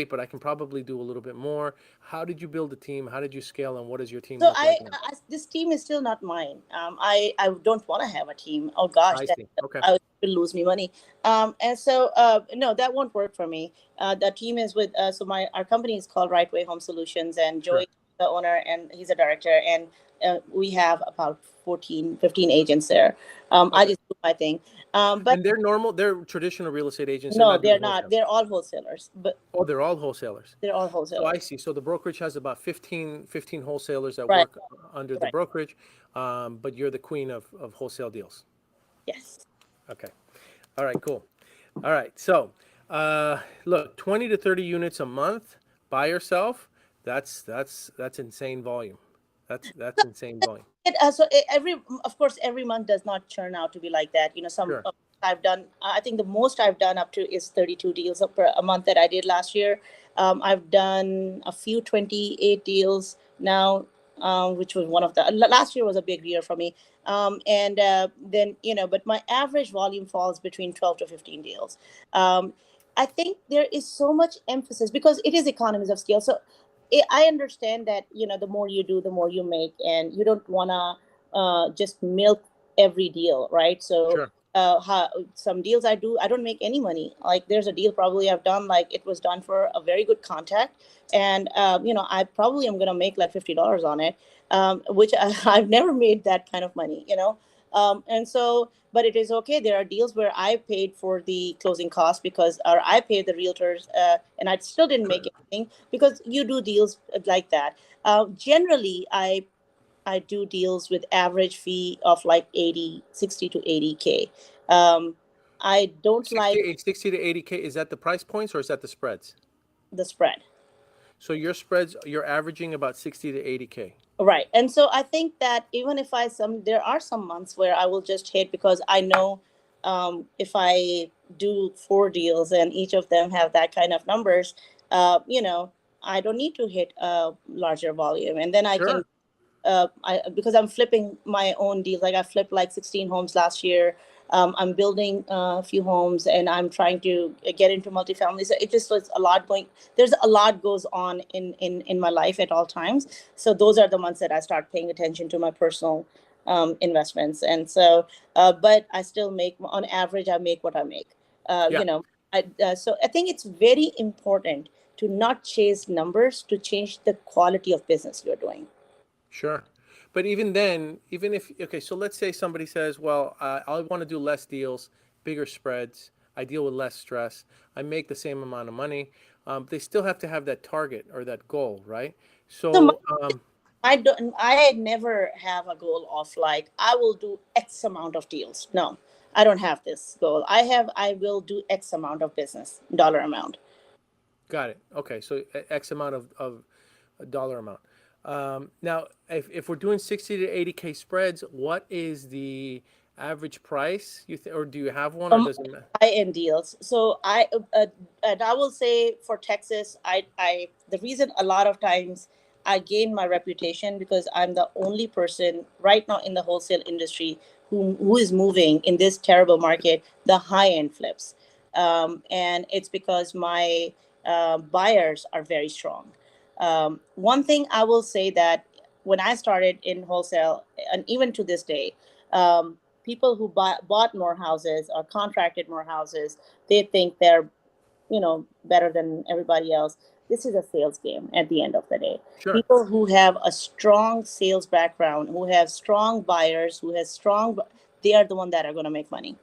but I can probably do a little bit more? How did you build a team? How did you scale, and what does your team So look like now? this team is still not mine. I don't want to have a team. Oh gosh, I that see. Okay. I will lose me money. And so no, that won't work for me. The team is with so my our company is called Right Way Home Solutions, and Joey Sure. is the owner, and he's a director, and we have about 14, 15 agents there. I Okay. just do my thing. But And they're traditional real estate agents. They're no, not doing they're not. wholesale. They're all wholesalers, but Oh, they're all wholesalers. they're all So I wholesalers. see. So the brokerage has about 15 wholesalers that Right, work under the right. brokerage, but you're the queen of wholesale deals. Yes. Okay. All right, cool. All right. So, look, 20 to 30 units a month by yourself, that's insane volume. That's insane volume. Every, of course, every month does not turn out to be like that. Some Sure. I've done. I think the most I've done up to is 32 deals per a month that I did last year. I've done a few 28 deals now, which was one of the last year was a big year for me. And then, but my average volume falls between 12 to 15 deals. um, I think there is so much emphasis because it is economies of scale. So I understand that, the more you do, the more you make, and you don't want to just milk every deal, right? So Sure. some deals I don't make any money. Like there's a deal probably I've done, like it was done for a very good contact, and I probably am going to make like $50 on it, which I've never made that kind of money. And so, but it is okay. There are deals where I paid for the closing costs because, or I paid the realtors, and I still didn't make anything, because you do deals like that. Generally, I do deals with average fee of like 60 to 80K. Um, I don't like 60 to 80K, is that the price points or is that the spreads? the spread. So your spreads, you're averaging about 60 to 80K. Right. And so I think that even if there are some months where I will just hit, because I know, if I do 4 deals and each of them have that kind of numbers, I don't need to hit a larger volume. And then I can, Sure. because I'm flipping my own deals. Like I flipped like 16 homes last year. I'm building a few homes, and I'm trying to get into multifamily. So it just was a lot going. There's a lot goes on in my life at all times. So those are the months that I start paying attention to my personal investments. And so, but I still make, on average, I make what I make. Yeah, So I think it's very important to not chase numbers, to change the quality of business you're doing. sure. But even then, even if, okay, so let's say somebody says, well, I want to do less deals, bigger spreads, I deal with less stress, I make the same amount of money. They still have to have that target or that goal, right? So So, I never have a goal of like I will do X amount of deals. No, I don't have this goal. I will do X amount of business, dollar amount. got it. Okay, so X amount of a dollar amount. Now, if we're doing 60 to 80K spreads, what is the average price or do you have one, or Um, does it matter? High end deals. So and I will say for Texas, I the reason a lot of times I gain my reputation because I'm the only person right now in the wholesale industry who is moving in this terrible market the high end flips, and it's because my buyers are very strong. One thing I will say that when I started in wholesale, and even to this day, people who bought more houses or contracted more houses, they think they're, better than everybody else. This is a sales game at the end of the day. Sure. People who have a strong sales background, who have strong buyers, they are the one that are going to make money.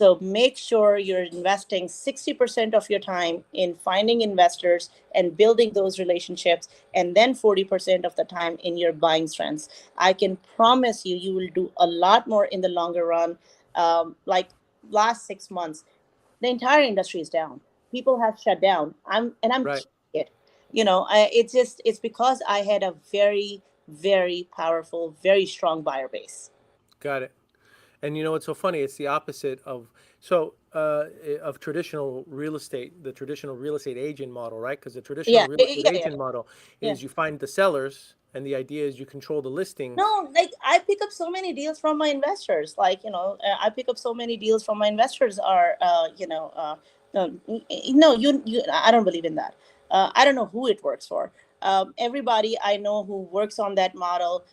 So make sure you're investing 60% of your time in finding investors and building those relationships, and then 40% of the time in your buying strengths. I can promise you, you will do a lot more in the longer run. Like last 6 months, the entire industry is down. People have shut down. I'm Right. it. It's because I had a very, very powerful, very strong buyer base. Got it. And you know what's so funny? It's the opposite of traditional real estate, the traditional real estate agent model, right? Because the traditional Yeah, real estate yeah, yeah, agent model yeah. is you find the sellers, and the idea is you control the listings. No, like I pick up so many deals from my investors. I pick up so many deals from my investors. No, I don't believe in that. I don't know who it works for. Everybody I know who works on that model,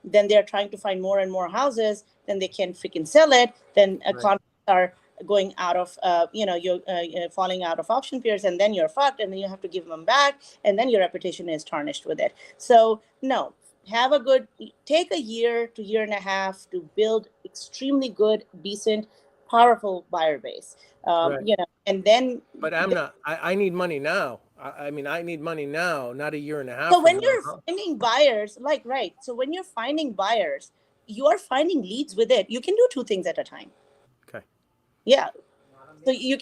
then they're trying to find more and more houses. Then they can freaking sell it. Then Right. contracts are going out of, you're falling out of option periods, and then you're fucked, and then you have to give them back, and then your reputation is tarnished with it. So no, have a good take a year to year and a half to build extremely good, decent, powerful buyer base. Right. And then, But I need money now. I mean, I need money now, not a year and a half so from when now. you're finding buyers, like, right, so when you're finding buyers, you are finding leads with it. You can do 2 things at a time. Okay. Yeah. So you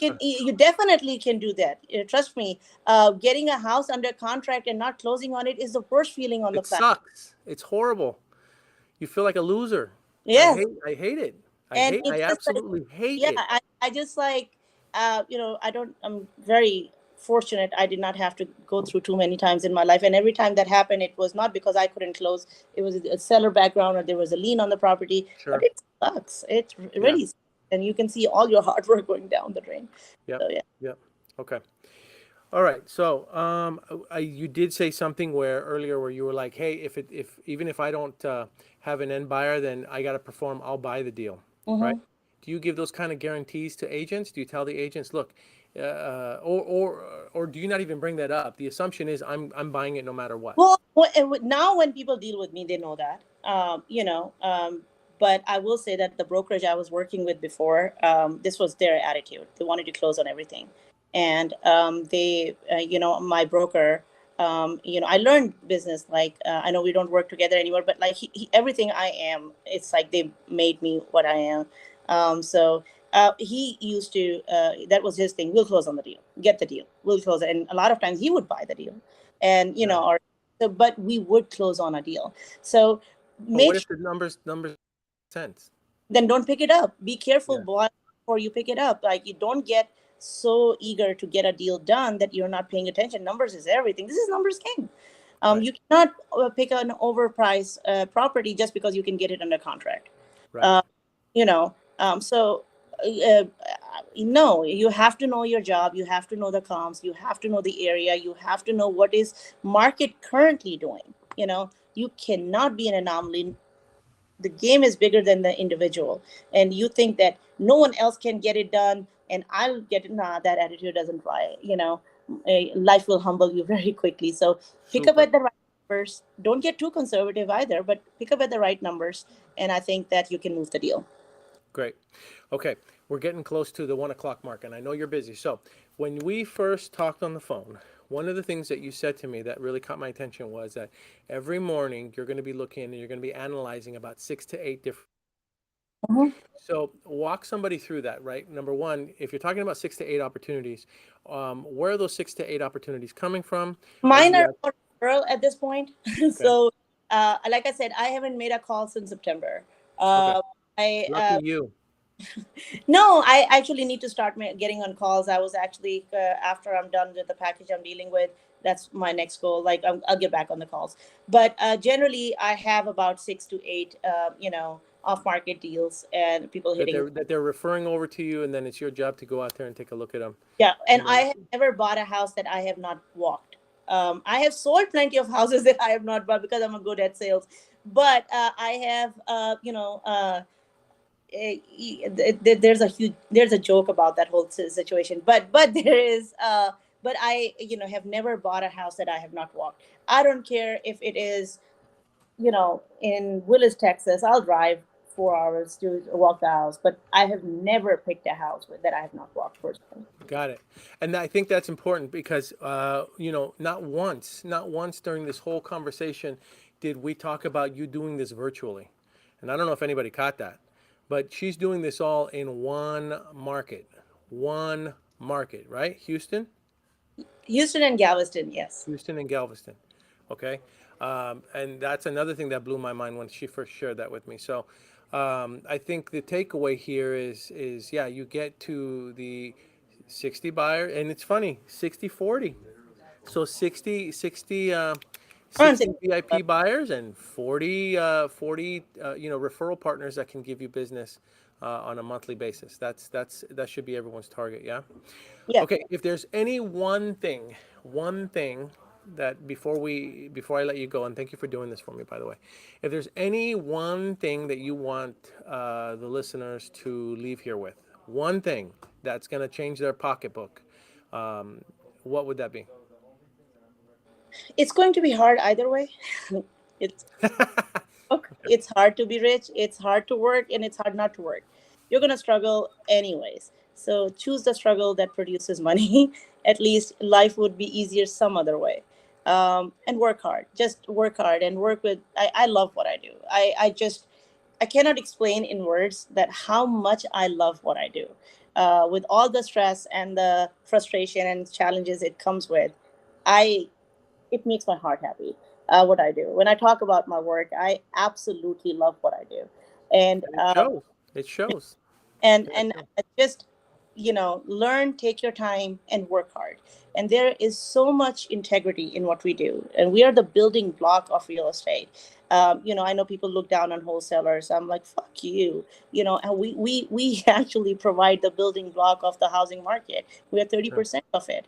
definitely can do that. Trust me. Getting a house under contract and not closing on it is the worst feeling on the It planet. sucks. It's horrible. You feel like a loser. Yes. I hate it. And I it's just like, absolutely hate yeah, it. I just like, I'm very fortunate. I did not have to go through too many times in my life. And every time that happened, it was not because I couldn't close. It was a seller background or there was a lien on the property. Sure. But it sucks. It really sucks. And you can see all your hard work going down the drain. Yep. So, yeah. Yep. Okay. All right. So, you did say something earlier where you were like, "Hey, if even if I don't have an end buyer, then I got to perform. I'll buy the deal." Right? Mm-hmm. Do you give those kind of guarantees to agents? Do you tell the agents, "Look," or do you not even bring that up? The assumption is I'm buying it no matter what. Well, now when people deal with me, they know that. But I will say that the brokerage I was working with before, this was their attitude. They wanted to close on everything, and my broker, I learned business. Like I know we don't work together anymore, but like everything I am, it's like they made me what I am. So he used to. That was his thing. We'll close on the deal. Get the deal. We'll close it. And a lot of times he would buy the deal, and Right. or so, but we would close on a deal. So But what make if the numbers sense? then don't pick it up. Be careful Yeah. before you pick it up. Like you don't get so eager to get a deal done that you're not paying attention. Numbers is everything. This is numbers game. Right. You cannot pick an overpriced property just because you can get it under contract. Right. Uh, so no, you have to know your job. You have to know the comps. You have to know the area. You have to know what is market currently doing. You cannot be an anomaly. The game is bigger than the individual, and you think that no one else can get it done and I'll get it. Nah, that attitude doesn't fly. Life will humble you very quickly. So pick up Super. at the right numbers. Don't get too conservative either, but pick up at the right numbers, and I think that you can move the deal. Great. Okay, we're getting close to the 1 o'clock mark, and I know you're busy. So, when we first talked on the phone, one of the things that you said to me that really caught my attention was that every morning you're going to be looking and you're going to be analyzing about 6 to 8 different. Mhm. So, walk somebody through that, right? Number one, if you're talking about 6 to 8 opportunities, where are those 6 to 8 opportunities coming from? Are Mine you are at, all referral at this point. okay? So, like I said, I haven't made a call since September. Okay. I Lucky you. No, I actually need to start getting on calls. I was actually after I'm done with the package I'm dealing with. That's my next goal. Like I'll get back on the calls. But generally, I have about 6 to 8, off-market deals and people That hitting. they're referring over to you, and then it's your job to go out there and take a look at them. Yeah, and You I know, have never bought a house that I have not walked. I have sold plenty of houses that I have not bought because I'm a good at sales. But I have, there's a joke about that whole situation, but there is but I have never bought a house that I have not walked. I don't care if it is in Willis, Texas. I'll drive 4 hours to walk the house, but I have never picked a house that I have not walked personally. got it. And I think that's important because, not once during this whole conversation did we talk about you doing this virtually. And I don't know if anybody caught that, but she's doing this all in one market, right? Houston and Galveston, yes. Houston and Galveston. Okay. And that's another thing that blew my mind when she first shared that with me. So, I think the takeaway here is yeah, you get to the 60 buyer, and it's funny, 60/40. So 60 VIP buyers and 40 referral partners that can give you business on a monthly basis. That should be everyone's target, yeah? Yeah. Okay, if there's any one thing that before I let you go, and thank you for doing this for me, by the way. If there's any one thing that you want the listeners to leave here with, one thing that's going to change their pocketbook, what would that be? It's going to be hard either way. it's it's hard to be rich, it's hard to work, and it's hard not to work. You're going to struggle anyways. So choose the struggle that produces money. At least life would be easier some other way. And work hard. Just work hard and work with. I love what I do. I cannot explain in words that how much I love what I do. With all the stress and the frustration and challenges it comes with, I it makes my heart happy. What I do when I talk about my work, I absolutely love what I do, and It shows. It shows. and Yeah, it and shows. I just learn, take your time, and work hard. And there is so much integrity in what we do, and we are the building block of real estate. I know people look down on wholesalers. I'm like, fuck you. And we actually provide the building block of the housing market. We are Sure. 30% of it.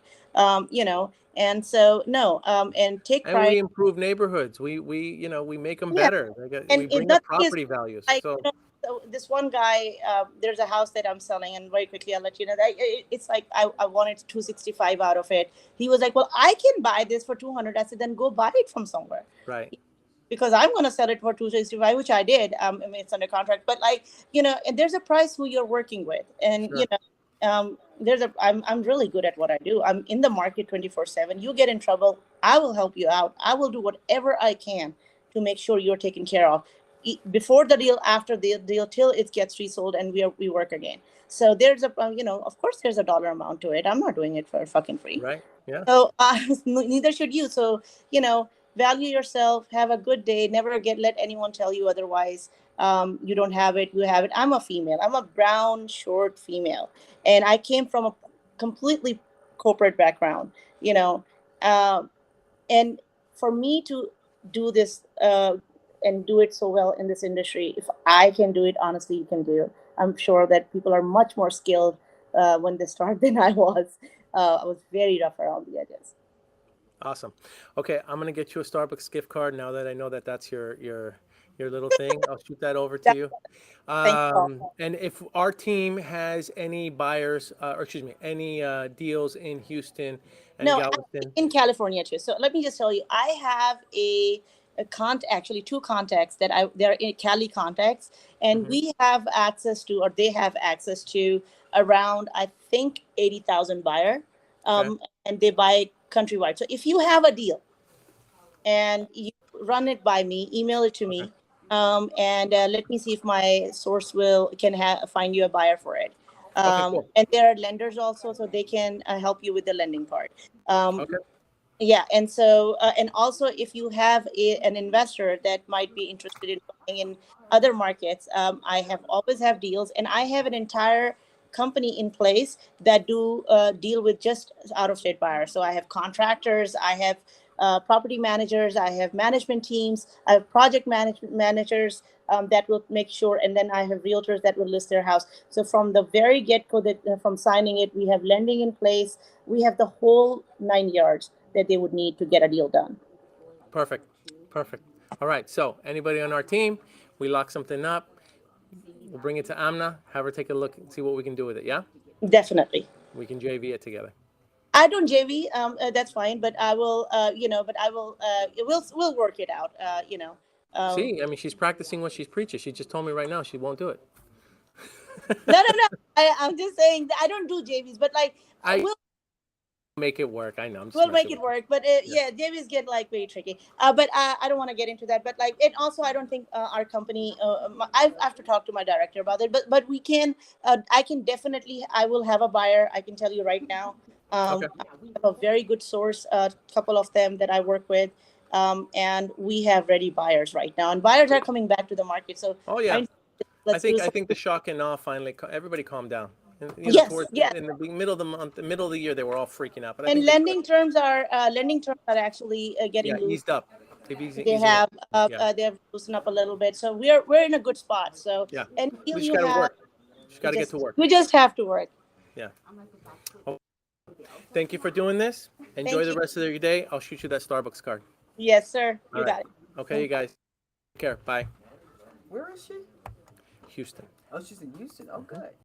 And so no, and take And we pride. improve neighborhoods. We make them Yeah, better. and We bring up nothing is property values. like, So so this one guy, there's a house that I'm selling, and very quickly I'll let you know that it's like I wanted 265 out of it. He was like, well, I can buy this for 200. I said, then go buy it from somewhere, right, because I'm going to sell it for 265, which I did. I mean, it's under contract, but like, and there's a price who you're working with. And, sure, I'm really good at what I do. I'm in the market 24/7. You get in trouble, I will help you out. I will do whatever I can to make sure you're taken care of, before the deal, after the deal, till it gets resold and we work again. So there's of course there's a dollar amount to it. I'm not doing it for fucking free. right, yeah, So neither should you. So, value yourself, have a good day, never let anyone tell you otherwise. You don't have it, you have it. I'm a female, I'm a brown, short female. And I came from a completely corporate background, you know. Um, and for me to do this and do it so well in this industry, if I can do it, honestly, you can do it. I'm sure that people are much more skilled when they start than I was. I was very rough around the edges. awesome. Okay, I'm gonna get you a Starbucks gift card now that I know that that's your little thing. I'll shoot that over to That, you. thank you all. And if our team has any buyers, or excuse me, any deals in Houston and No, actually Galveston, in California too. So let me just tell you, I have actually two contacts that they're in Cali contacts, and mhm, we have access to, or they have access to, around, I think, 80,000 buyer, okay, and they buy countrywide. So if you have a deal and you run it by me, email it to okay, me, and let me see if my source will can find you a buyer for it. okay, cool, And there are lenders also, so they can help you with the lending part. Um, okay, yeah, and so and also, if you have an investor that might be interested in buying in other markets, I have always have deals, and I have an entire company in place that do deal with just out of state buyers. So I have contractors, I have property managers, I have management teams, I have project management managers that will make sure, and then I have realtors that will list their house. So from the very get go, that from signing it, we have lending in place. We have the whole 9 yards that they would need to get a deal done. perfect, perfect. All right, so anybody on our team, we lock something up. We'll bring it to Amna, have her take a look and see what we can do with it. Yeah, Definitely. we can JV it together. I don't JV. That's fine, but I will. But I will. We'll work it out. See, I mean, she's practicing what she's preaching. She just told me right now she won't do it. No, no, no. I'm just saying that I don't do JVs, but like I we'll make it work. I know. I'm just we'll make messing it with you. work. But Yeah. yeah, JVs get like very tricky. But I don't want to get into that. But like, and also I don't think our company. I have to talk to my director about it. But we can. I can definitely. I will have a buyer. I can tell you right now. Okay. I have a very good source. A couple of them that I work with. And we have ready buyers right now, and buyers are coming back to the market. So Oh yeah. I let's do I some. think the shock and awe finally. Everybody calmed down. And, Yes, towards yes. in the middle of the month, the middle of the year, they were all freaking out. But I And think the shock, lending terms are actually yeah, getting loose. eased up. They've They easing up. have Yeah. they've loosened up a little bit, so we're in a good spot. So Yeah. any We deal just you got to have, work. Just got to get to work. we just have to work. Yeah. Oh, thank you for doing this. Enjoy Thank the you. rest of your day. I'll shoot you that Starbucks card. Yes, sir. All You right. got it. Okay, you guys. Take care. Bye. Where is she? Houston. Oh, she's in Houston. Oh, good.